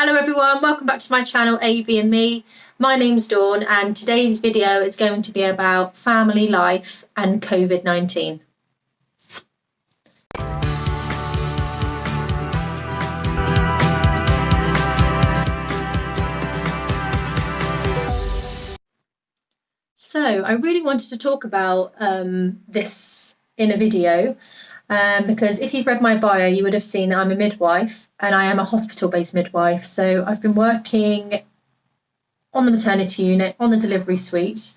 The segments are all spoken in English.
Hello everyone, welcome back to my channel AB and Me. My name's Dawn and today's video is going to be about family life and COVID-19. So I really wanted to talk about this in a video because if you've read my bio, you would have seen that I'm a midwife and I am a hospital-based midwife. So I've been working on the maternity unit, on the delivery suite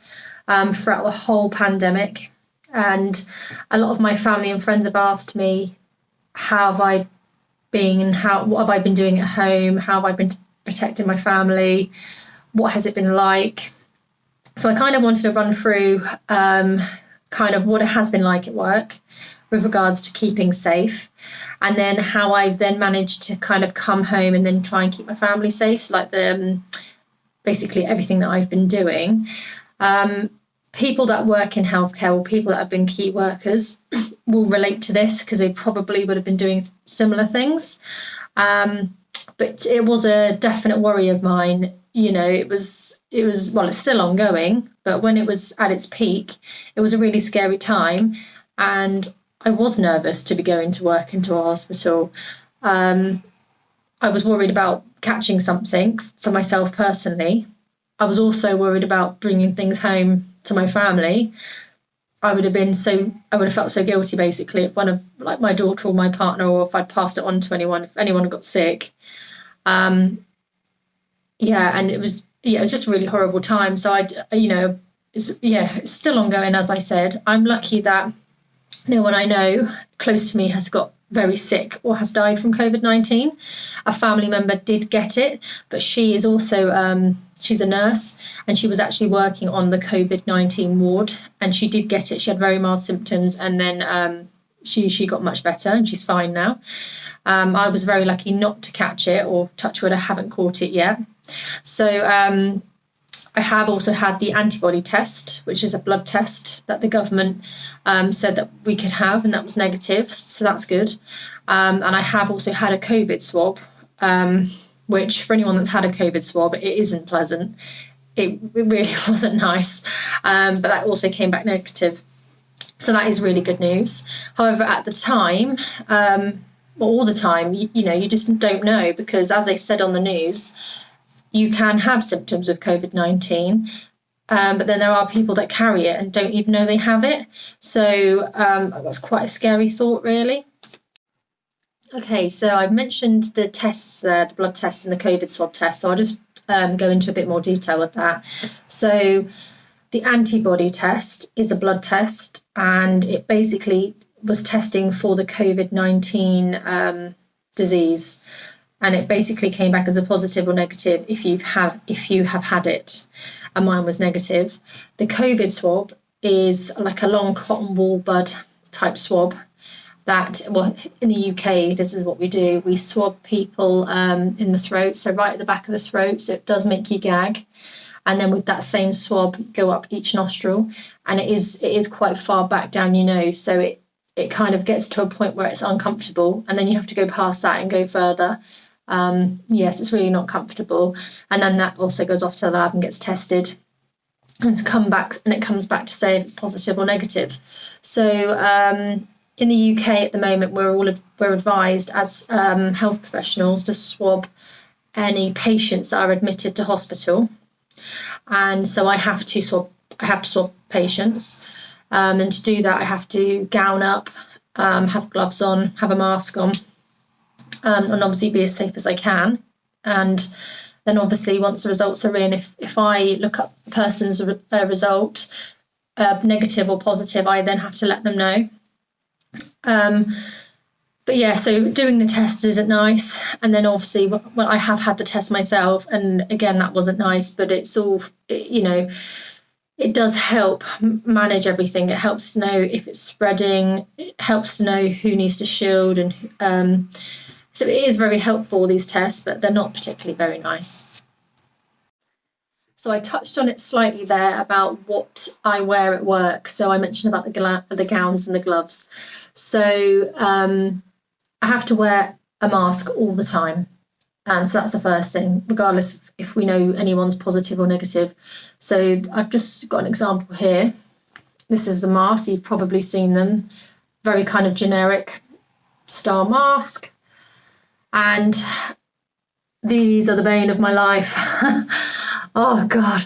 throughout the whole pandemic. And a lot of my family and friends have asked me, how have I been and what have I been doing at home? How have I been protecting my family? What has it been like? So I kind of wanted to run through kind of what it has been like at work with regards to keeping safe, and then how I've then managed to kind of come home and then try and keep my family safe. So like basically everything that I've been doing. People that work in healthcare or people that have been key workers will relate to this because they probably would have been doing similar things. But it was a definite worry of mine. You know, it was well, it's still ongoing, but when it was at its peak, it was a really scary time. And I was nervous to be going to work into a hospital. I was worried about catching something for myself personally. I was also worried about bringing things home to my family. I would have felt so guilty basically if one of like my daughter or my partner, or if I'd passed it on to anyone, if anyone got sick. And it was just a really horrible time. So it's still ongoing, as I said. I'm lucky that no one I know close to me has got very sick or has died from COVID-19. A family member did get it, but she is also she's a nurse and she was actually working on the COVID-19 ward, and she did get it. She had very mild symptoms, and then she got much better and she's fine now. I was very lucky not to catch it, or touch wood, I haven't caught it yet. So I have also had the antibody test, which is a blood test that the government said that we could have, and that was negative, so that's good. And I have also had a COVID swab, which for anyone that's had a COVID swab, it isn't pleasant. It really wasn't nice, but that also came back negative. So that is really good news. However, at the time, all the time, you just don't know, because as they said on the news, you can have symptoms of COVID-19, but then there are people that carry it and don't even know they have it. So that's quite a scary thought, really. Okay, so I've mentioned the tests there, the blood test and the COVID swab test. So I'll just go into a bit more detail with that. So the antibody test is a blood test, and it basically was testing for the COVID-19 disease. And it basically came back as a positive or negative if you have had it, and mine was negative. The COVID swab is like a long cotton wool bud type swab that, well, in the UK, this is what we do. We swab people in the throat, so right at the back of the throat, so it does make you gag. And then with that same swab, go up each nostril, and it is quite far back down your nose, so it kind of gets to a point where it's uncomfortable, and then you have to go past that and go further. Yes, it's really not comfortable, and then that also goes off to the lab and gets tested, and it comes back to say if it's positive or negative. So in the UK at the moment, we're advised as health professionals to swab any patients that are admitted to hospital, and so I have to swab patients, and to do that I have to gown up, have gloves on, have a mask on. And obviously be as safe as I can. And then obviously once the results are in, if I look up the person's result, negative or positive, I then have to let them know. But yeah, so doing the test isn't nice. And then obviously, well, I have had the test myself, and again, that wasn't nice, but it's all, it does help manage everything. It helps to know if it's spreading. It helps to know who needs to shield, and so it is very helpful, these tests, but they're not particularly very nice. So I touched on it slightly there about what I wear at work. So I mentioned about the gowns and the gloves. So I have to wear a mask all the time. And so that's the first thing, regardless of if we know anyone's positive or negative. So I've just got an example here. This is the mask. You've probably seen them. Very kind of generic style mask. And these are the bane of my life. Oh, God.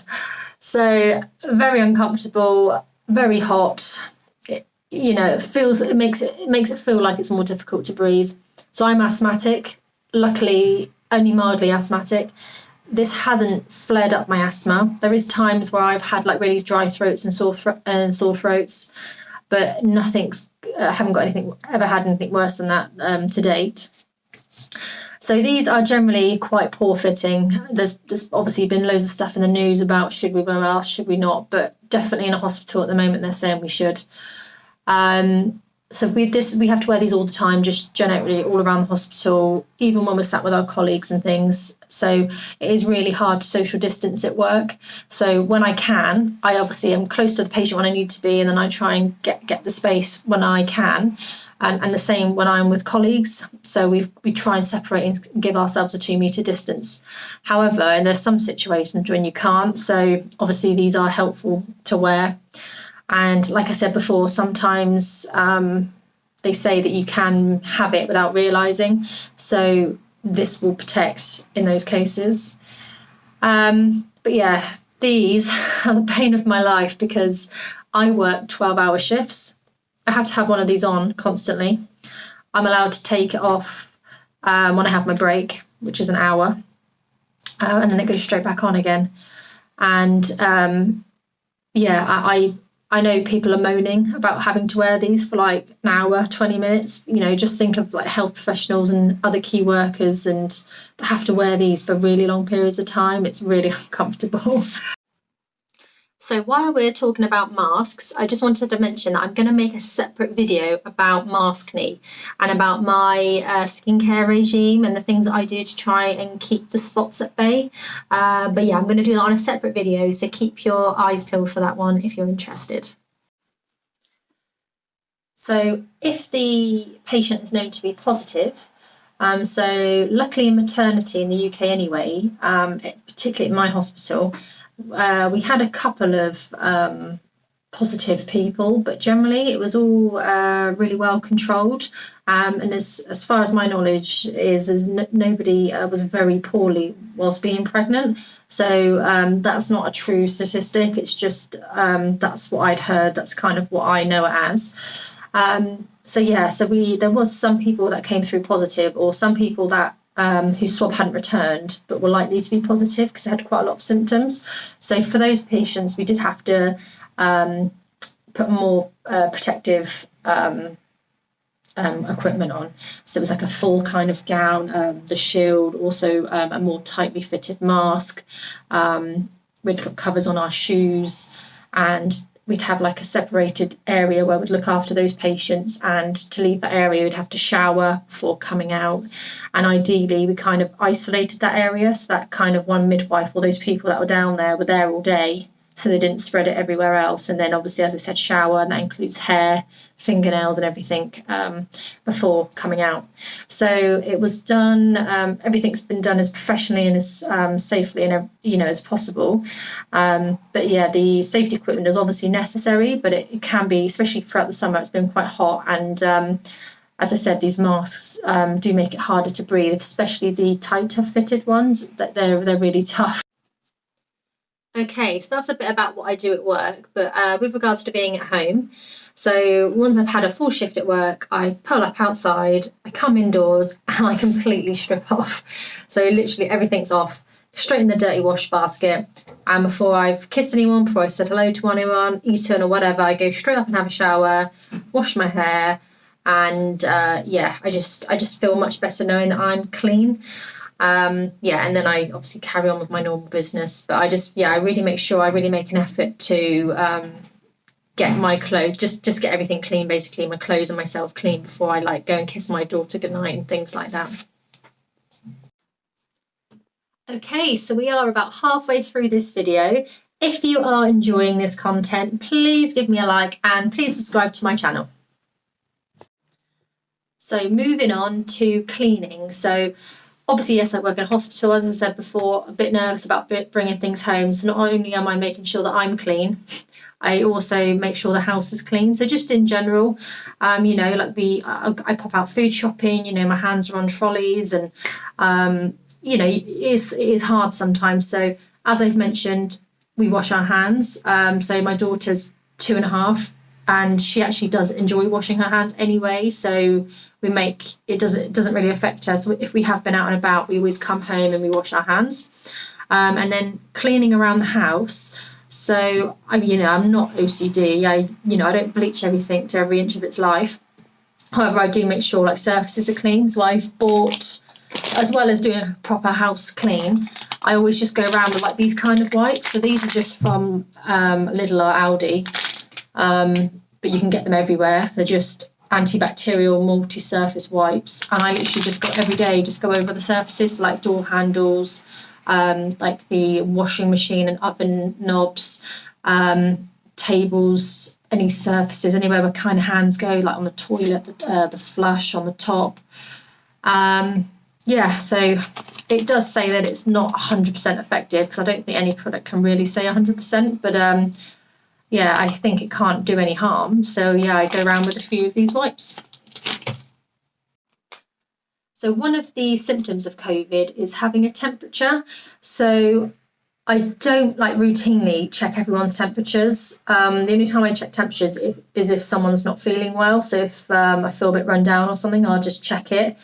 So very uncomfortable, very hot. It makes it feel like it's more difficult to breathe. So I'm asthmatic. Luckily, only mildly asthmatic. This hasn't flared up my asthma. There is times where I've had like really dry throats and sore throats, but I haven't ever had anything worse than that to date. So these are generally quite poor fitting. There's obviously been loads of stuff in the news about should we wear masks, should we not, but definitely in a hospital at the moment they're saying we should. So we have to wear these all the time, just generally all around the hospital, even when we're sat with our colleagues and things. So it is really hard to social distance at work. So when I can, I obviously am close to the patient when I need to be, and then I try and get the space when I can. And the same when I'm with colleagues. So we try and separate and give ourselves a 2-meter distance. However, and there's some situations when you can't. So obviously these are helpful to wear. And like I said before, sometimes they say that you can have it without realising. So this will protect in those cases. But yeah, these are the pain of my life because I work 12-hour shifts. I have to have one of these on constantly. I'm allowed to take it off when I have my break, which is an hour. And then it goes straight back on again. And I know people are moaning about having to wear these for like an hour, 20 minutes. Just think of like health professionals and other key workers and have to wear these for really long periods of time. It's really uncomfortable. So while we're talking about masks, I just wanted to mention that I'm going to make a separate video about maskne and about my skincare regime and the things that I do to try and keep the spots at bay. But yeah, I'm going to do that on a separate video, so keep your eyes peeled for that one if you're interested. So if the patient is known to be positive, so luckily in maternity in the UK anyway, particularly at my hospital, we had a couple of positive people, but generally it was all really well controlled. And as far as my knowledge is nobody was very poorly whilst being pregnant. So that's not a true statistic. It's just that's what I'd heard. That's kind of what I know it as. There was some people that came through positive, or some people that whose swab hadn't returned but were likely to be positive because they had quite a lot of symptoms. So for those patients, we did have to put more protective equipment on. So it was like a full kind of gown, the shield, also a more tightly fitted mask. We'd put covers on our shoes, and we'd have like a separated area where we'd look after those patients, and to leave that area we'd have to shower before coming out. And ideally we kind of isolated that area so that kind of one midwife or those people that were down there were there all day, so they didn't spread it everywhere else. And then obviously, as I said, shower, and that includes hair, fingernails and everything before coming out. So it was done, everything's been done as professionally and as safely and as possible. But yeah, the safety equipment is obviously necessary, but it can be, especially throughout the summer, it's been quite hot. And as I said, these masks do make it harder to breathe, especially the tighter fitted ones, that they're really tough. Okay, so that's a bit about what I do at work, but with regards to being at home, so once I've had a full shift at work, I pull up outside, I come indoors, and I completely strip off. So literally everything's off, straight in the dirty wash basket. And before I've kissed anyone, before I said hello to anyone, eaten or whatever, I go straight up and have a shower, wash my hair, and I just feel much better knowing that I'm clean. And then I obviously carry on with my normal business, but I really make an effort to get my clothes, just get everything clean, basically my clothes and myself clean before I go and kiss my daughter goodnight and things like that. Okay, so we are about halfway through this video. If you are enjoying this content, please give me a like and please subscribe to my channel. So moving on to cleaning. So Obviously, yes, I work in a hospital, as I said before, a bit nervous about bringing things home. So not only am I making sure that I'm clean, I also make sure the house is clean. So just in general, you know, like I pop out food shopping, you know, my hands are on trolleys, and, you know, it is hard sometimes. So as I've mentioned, we wash our hands. So my daughter's 2.5, and she actually does enjoy washing her hands anyway. So it doesn't really affect her. So if we have been out and about, we always come home and we wash our hands. And then cleaning around the house. So I'm not OCD. I don't bleach everything to every inch of its life. However, I do make sure like surfaces are clean. So I've bought, as well as doing a proper house clean, I always just go around with like these kind of wipes. So these are just from Lidl or Aldi, but you can get them everywhere. They're just antibacterial multi-surface wipes, and I literally just go every day, just go over the surfaces like door handles, like the washing machine and oven knobs, tables, any surfaces, anywhere where kind of hands go, like on the toilet, the flush on the top. So it does say that it's not 100% effective, because I don't think any product can really say 100%, but I think it can't do any harm. So I go around with a few of these wipes. So one of the symptoms of COVID is having a temperature. So I don't like routinely check everyone's temperatures. The only time I check temperatures is if someone's not feeling well. So if I feel a bit run down or something, I'll just check it.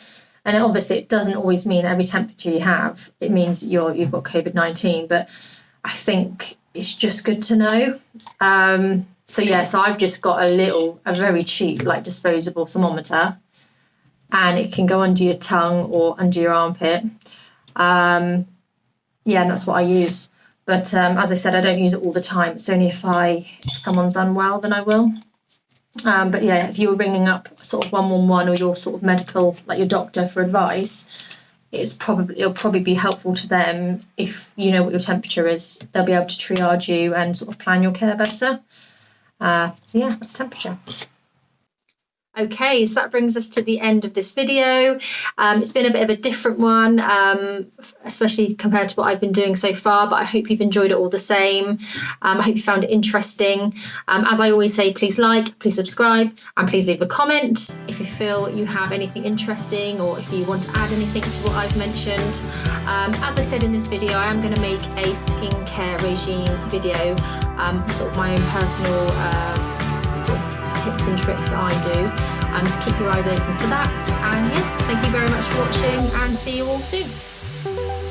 And obviously it doesn't always mean every temperature you have, it means you've got COVID-19, but I think it's just good to know. So I've just got a very cheap, like disposable thermometer, and it can go under your tongue or under your armpit. And that's what I use. But as I said, I don't use it all the time. It's only if someone's unwell, then I will. If you were ringing up sort of 111 or your sort of medical, like your doctor, for advice, it'll probably be helpful to them if you know what your temperature is. They'll be able to triage you and sort of plan your care better. That's temperature. Okay, so that brings us to the end of this video. It's been a bit of a different one, especially compared to what I've been doing so far, but I hope you've enjoyed it all the same. I hope you found it interesting. As I always say, please like, please subscribe, and please leave a comment if you feel you have anything interesting, or if you want to add anything to what I've mentioned. As I said in this video, I am going to make a skincare regime video, sort of my own personal sort of tips and tricks that I do. So keep your eyes open for that. And thank you very much for watching, and see you all soon.